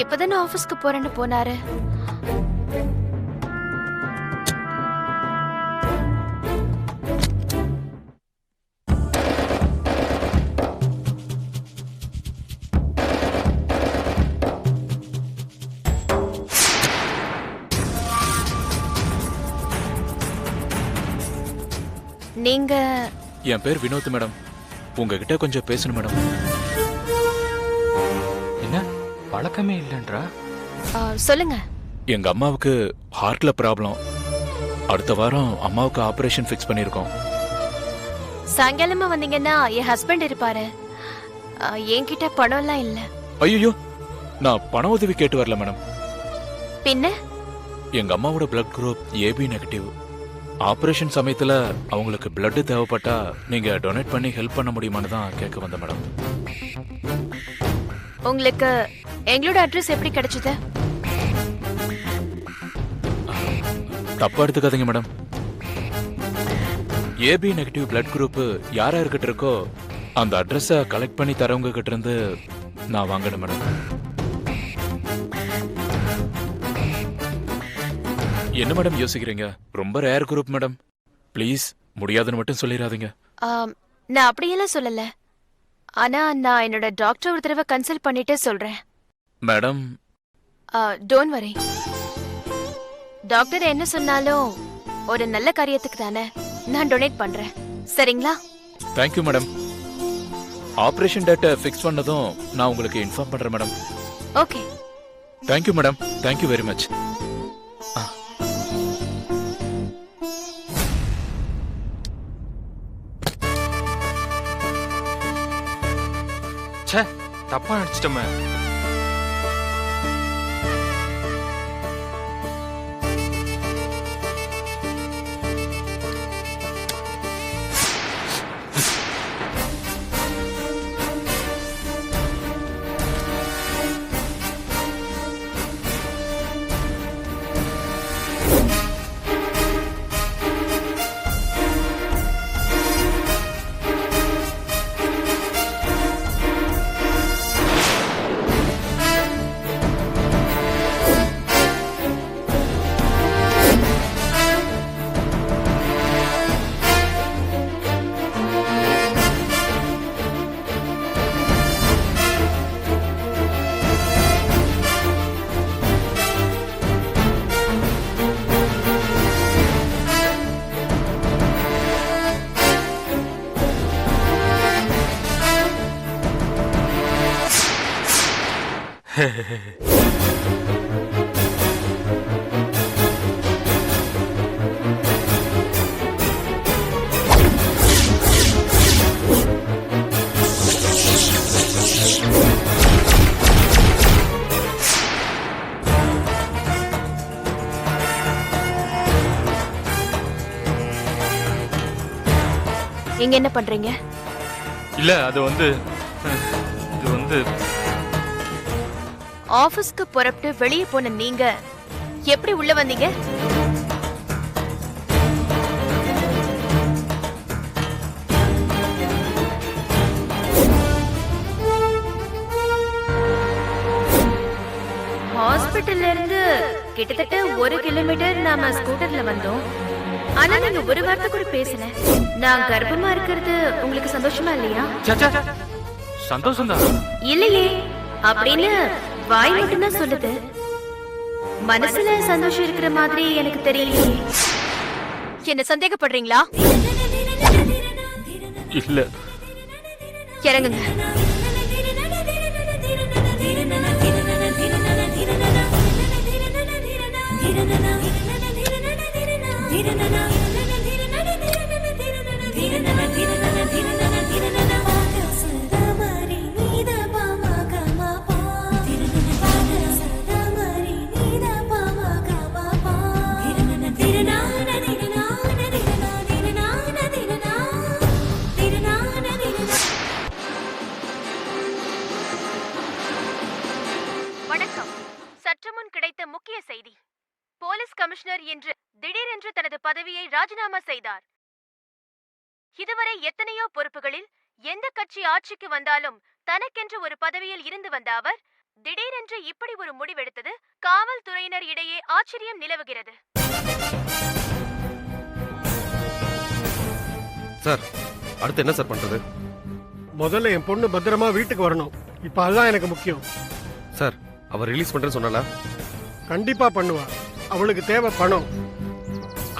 இப்பதானே ஆபீஸ்க்கு போறேன்னு போனாரு. நீங்க? என் பேர் வினோத் மேடம். உங்ககிட்ட கொஞ்சம் பேசணும் மேடம். என்ன பழக்கமே இல்லைன்றா? சொல்லுங்க. எங்க அம்மாவுக்கு ஹார்ட்ல ப்ராப்ளம். அடுத்த வாரம் அம்மாவுக்கு ஆபரேஷன் ஃபிக்ஸ் பண்ணிருக்கோம். சாயங்காலமா வந்தீங்கன்னா என் ஹஸ்பண்ட் இருப்பாரு. என்கிட்ட பணம் எல்லாம் இல்ல. ஐயோ, நான் பண உதவி கேட்டு வரல மேடம். பின்ன எங்க அம்மாவோட blood group AB negative. Operation சமயத்துல அவங்களுக்கு பிளட் தேவைப்பட்டா நீங்க டொனேட் பண்ணி ஹெல்ப் பண்ண முடியுமான்னு தான் கேட்க வந்தேன் மேடம். உங்களுக்கு எங்களோட அட்ரஸ் எப்படி கிடைச்சது? தப்பா எடுத்துக்காதீங்க madam. AB negative blood group யாரா இருக்கிட்ட இருக்கோ அந்த அட்ரஸ கலெக்ட் பண்ணி தரவங்க கிட்ட இருந்து நான் வாங்கணும் மேடம். என்ன மேடம் யோசிக்கிறீங்க? ரொம்ப ரேர் குரூப் மேடம். ப்ளீஸ் முடியாதுன்னு மட்டும் சொல்லிடாதீங்க. நான் அப்படியெல்லாம் சொல்லல. ஆனா நான் என்னோட டாக்டர் ஒரு தடவை கன்சல்ட் பண்ணிட்டு சொல்றேன். Madam don't worry. டாக்டர் என்ன சொன்னாலும் ஒரு நல்ல காரியத்துக்கு தானே நான் டொனேட் பண்றேன். சரிங்களா? Thank you madam. ஆபரேஷன் டேட்டை ஃபிக்ஸ் பண்ணதும் நான் உங்களுக்கு இன்ஃபார்ம் பண்றேன் madam. Okay. Thank you madam. Thank you very much. ச்சே, தப்பா நினைச்சிட்டோமே. நீங்க என்ன பண்றீங்க? இல்ல அது வந்து ஆபீஸ்க்கு புறப்பட்டு வெளியே போன நீங்க எப்படி உள்ள வந்தீங்க? ஹாஸ்பிட்டல்ல இருந்து கிட்டத்தட்ட 1 கிலோமீட்டர் நாம ஸ்கூட்டர்ல வந்தோம். ஆனா நீங்க ஒரு வார்த்தை கூட பேசல. நான் கர்ப்பமா இருக்கிறது உங்களுக்கு சந்தோஷமா இல்லையா? சந்தோஷம் தான். இல்லையே அப்படின்னு வாய் மட்டும்தான் சொல்லுது. மனசுல சந்தோஷம் இருக்கிற மாதிரி எனக்கு தெரியலையே. என்ன சந்தேகப்படுறீங்களா? இல்ல. இறங்குங்க. வணக்கம். சற்று முன் கிடைத்த முக்கிய செய்தி. போலீஸ் கமிஷனர் இன்று திடீரென்று தனது பதவியை ராஜினாமா செய்தார். இதுவரை எத்தனையோ பொறுப்புகளில் எந்த கட்சி ஆட்சிக்கு வந்தாலும் தனக்கென்று ஒரு பதவியில் இருந்து வந்த அவர் திடீரென்று இப்படி ஒரு முடிவெடுத்தது காவல்துறையினர் இடையே ஆச்சரியம் நிலவுகிறது. சார் அடுத்து என்ன சார் பண்றது? முதல்ல என் பொண்ணு பத்திரமா வீட்டுக்கு வரணும். இப்ப அதுதான் எனக்கு முக்கியம். சார் அவர் ரிலீஸ் பண்றேன்னு சொன்னால? கண்டிப்பா பண்ணுவா. அவளுக்கு தேவை பணம்.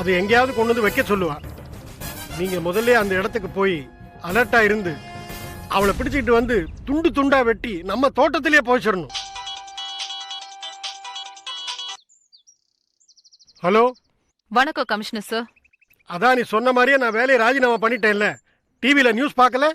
அது எங்கேயாவது கொண்டு வந்து வைக்க சொல்லுவா. நீங்க முதல்ல அந்த இடத்துக்கு போய் அலர்ட்டா இருந்து அவளை பிடிச்சிட்டு வந்து துண்டு துண்டா வெட்டி நம்ம தோட்டத்திலேயே போச்சிடணும். ஹலோ, வணக்கம் கமிஷனர் சார். அதான் நீ சொன்ன மாதிரியே நான் வேலையை ராஜினாமா பண்ணிட்டேன்ல. டிவியில நியூஸ் பார்க்கல?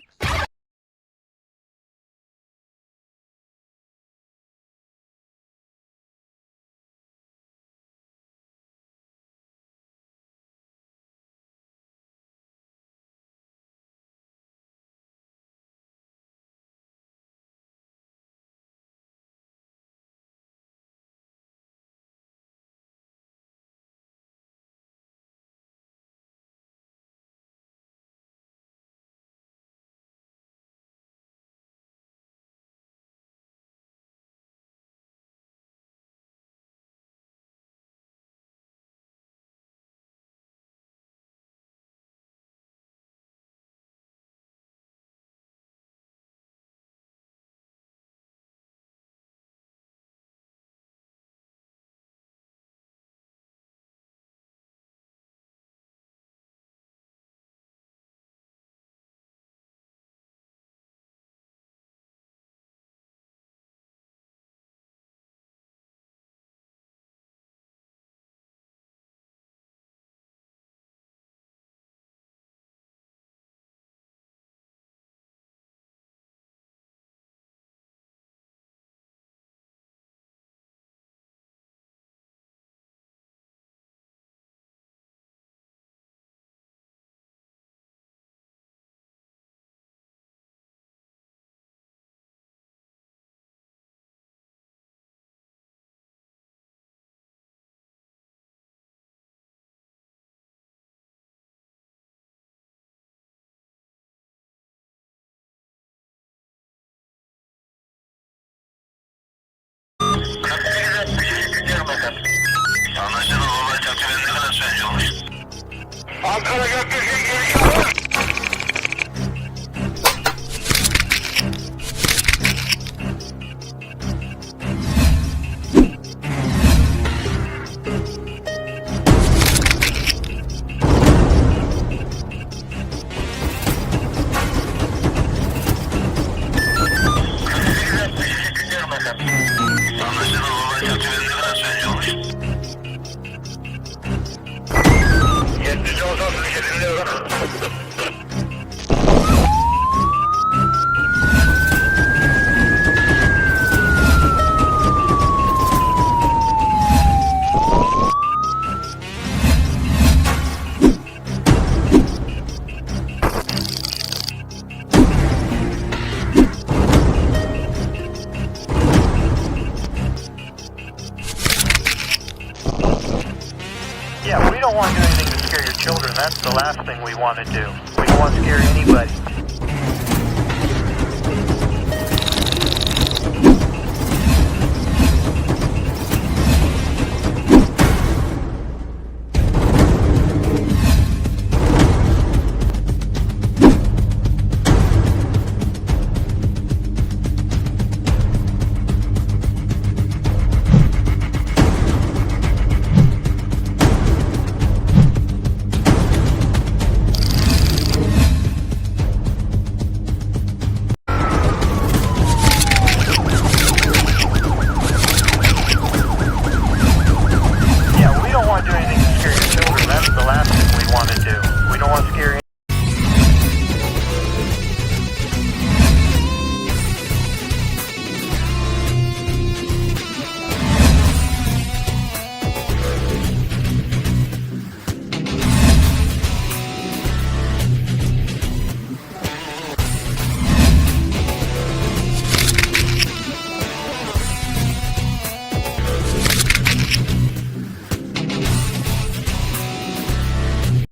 Yeah, we don't want to do anything to scare your children. That's the last thing we want to do. We don't want to scare anybody.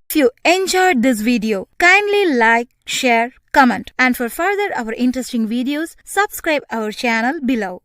If you enjoyed this video, kindly like, share, comment, and for further our interesting videos, subscribe our channel below.